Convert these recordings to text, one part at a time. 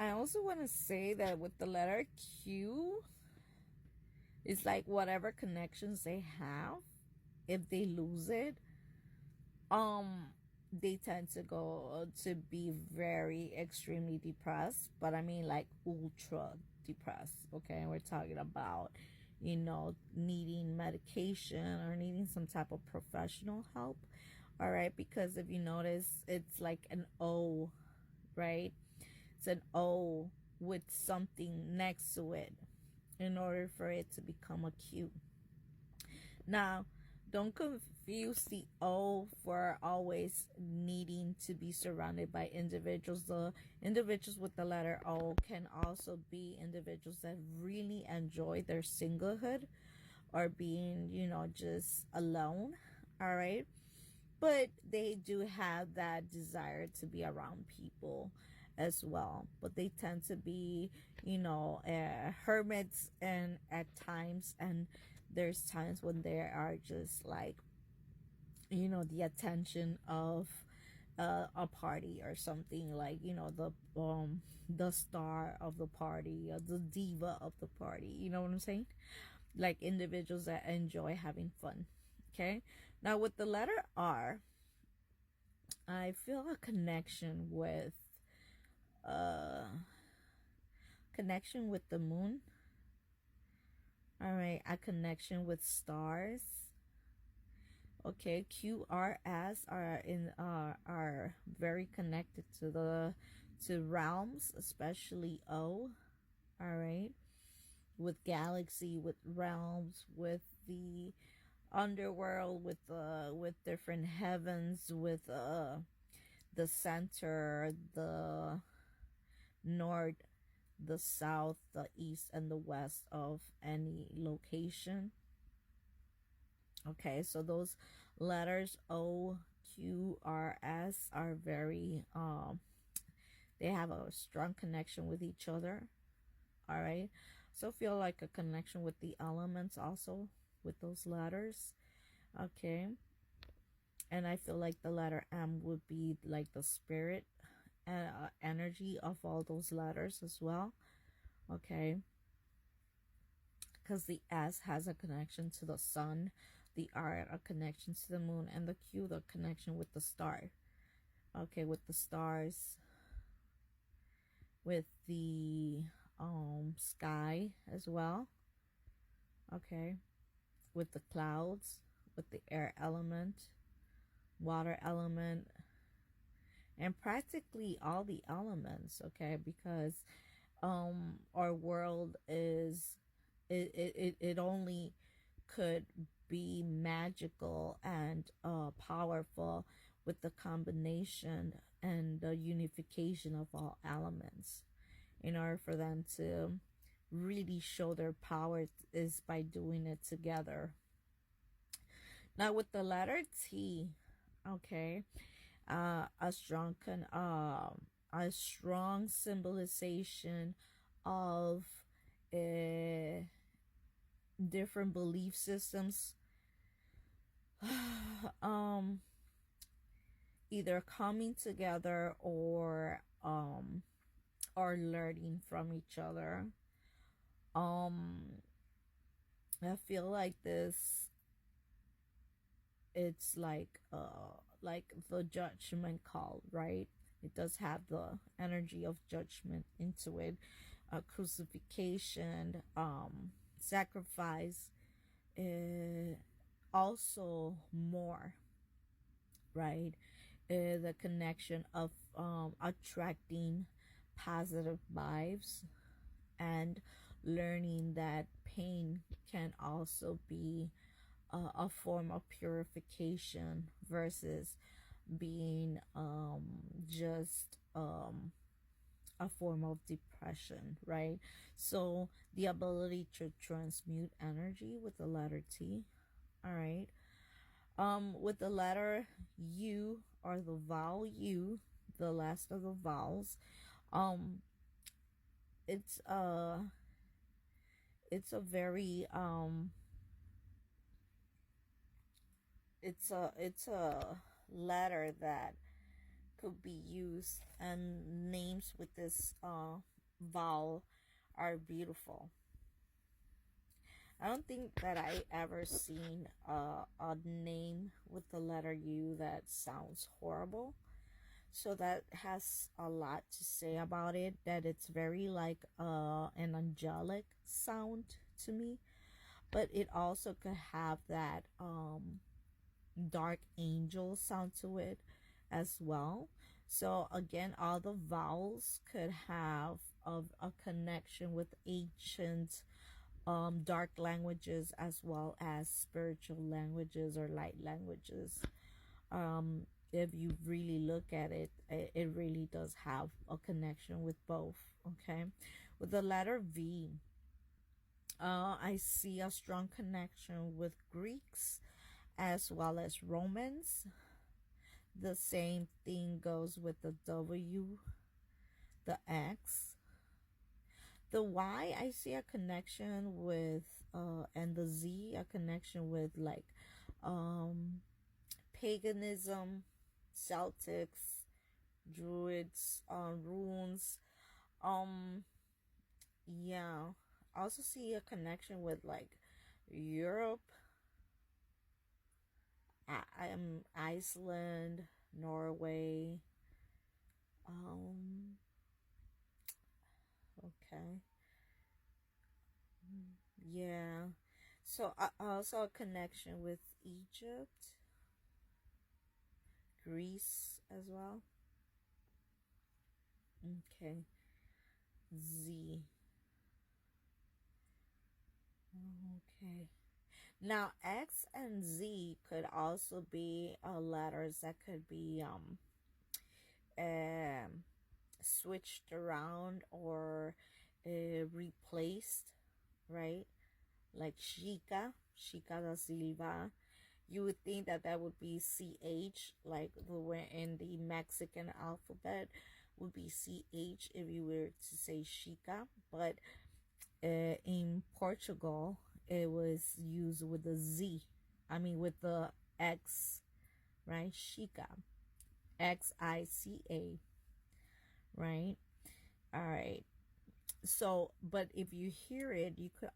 I also want to say that with the letter Q, it's like whatever connections they have, if they lose it, they tend to go to be very extremely depressed. But I mean, like ultra depressed. Okay, we're talking about, needing medication or needing some type of professional help. All right, because if you notice, it's like an O, right? It's an O with something next to it in order for it to become a Q. Now, don't confuse the O for always needing to be surrounded by individuals. The individuals with the letter O can also be individuals that really enjoy their singlehood or being, just alone. All right. But they do have that desire to be around people as well. But they tend to be, hermits and at times. And there's times when they are just like, the attention of a party or something, like, the star of the party or the diva of the party. You know what I'm saying? Like individuals that enjoy having fun. Okay. Now with the letter R, I feel a uh connection with the moon. All right, a connection with stars. Okay, QRS are very connected to realms, especially O. All right, with galaxy, with realms, with the underworld, with different heavens, with the center, the north, the south, the east, and the west of any location. Okay, so those letters O, Q, R, S are very they have a strong connection with each other. All right, so feel like a connection with the elements also with those letters. Okay, and I feel like the letter M would be like the spirit energy of all those letters as well. Okay, because the S has a connection to the sun, the R a connection to the moon, and the Q the connection with the star. Okay, with the stars, with the sky as well. Okay, with the clouds, with the air element, water element, and practically all the elements. Okay, because our world is it only could be magical and powerful with the combination and the unification of all elements. In order for them to really show their power is by doing it together. Now with the letter T, okay, a strong symbolization of different belief systems, either coming together or learning from each other. I feel like this, it's like the judgment call, right? It does have the energy of judgment into it. Crucifixion, sacrifice, also more, right? The connection of attracting positive vibes and learning that pain can also be a form of purification versus being just a form of depression, right? So the ability to transmute energy with the letter T. All right, with the letter U, or the vowel U, the last of the vowels, it's a very it's a letter that could be used, and names with this vowel are beautiful. I don't think that I ever seen a name with the letter U that sounds horrible. So that has a lot to say about it, that it's very like an angelic sound to me, but it also could have that dark angel sound to it as well. So again, all the vowels could have a connection with ancient dark languages as well as spiritual languages or light languages. If you really look at it, it really does have a connection with both. Okay, with the letter V, I see a strong connection with Greeks as well as Romans. The same thing goes with the W, the X, the Y. I see a connection with and the Z, a connection with like paganism, Celtics, Druids, runes. Yeah. I also see a connection with like Europe, Iceland, Norway. Um, okay. Yeah. So also a connection with Egypt, Greece as well. Okay. Z. Okay. Now X and Z could also be letters that could be um switched around or replaced, right? Like Chica da Silva. You would think that that would be CH, like the way in the Mexican alphabet would be CH if you were to say Chica, but in Portugal it was used with the Z. I mean with the X, right? Chica, Xica, right? All right. So, but if you hear it, you could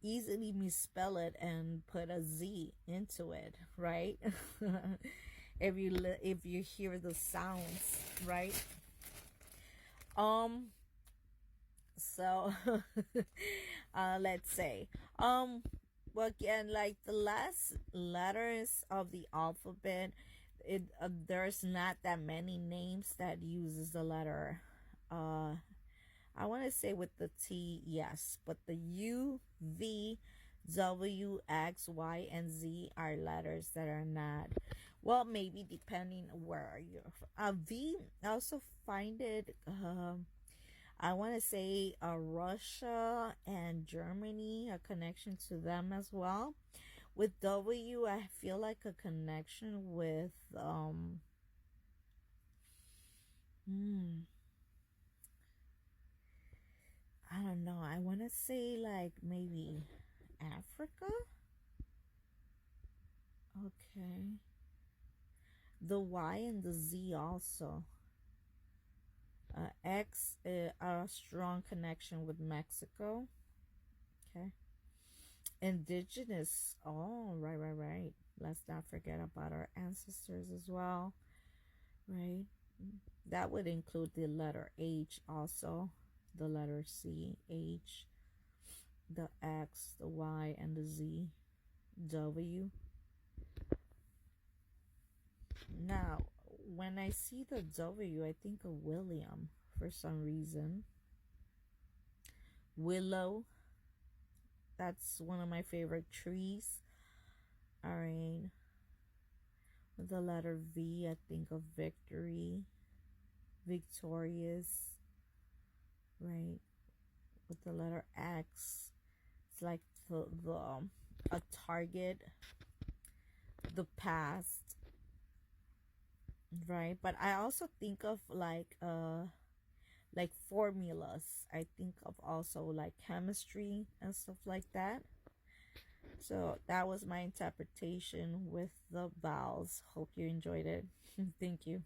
easily misspell it and put a Z into it, right? If you hear the sounds, right? So let's say well, again, like the last letters of the alphabet, there's not that many names that uses the letter I want to say with the T, yes, but the U, V, W, X, Y, and Z are letters that are not. Well, maybe depending where you're. V, I also find it. I want to say Russia and Germany, a connection to them as well. With W, I feel like a connection with I don't know. I want to say like maybe Africa. Okay. The Y and the Z also. X, a strong connection with Mexico. Okay. Indigenous. Oh, right. Let's not forget about our ancestors as well. Right. That would include the letter H also. The letter C, H, the X, the Y, and the Z. W. Now, when I see the W, I think of William for some reason. Willow. That's one of my favorite trees. Alright. With the letter V, I think of victory. Victorious. Right. With the letter X, it's like the a target. The past. Right. But I also think of like formulas. I think of also like chemistry and stuff like that. So that was my interpretation with the vowels. Hope you enjoyed it. Thank you.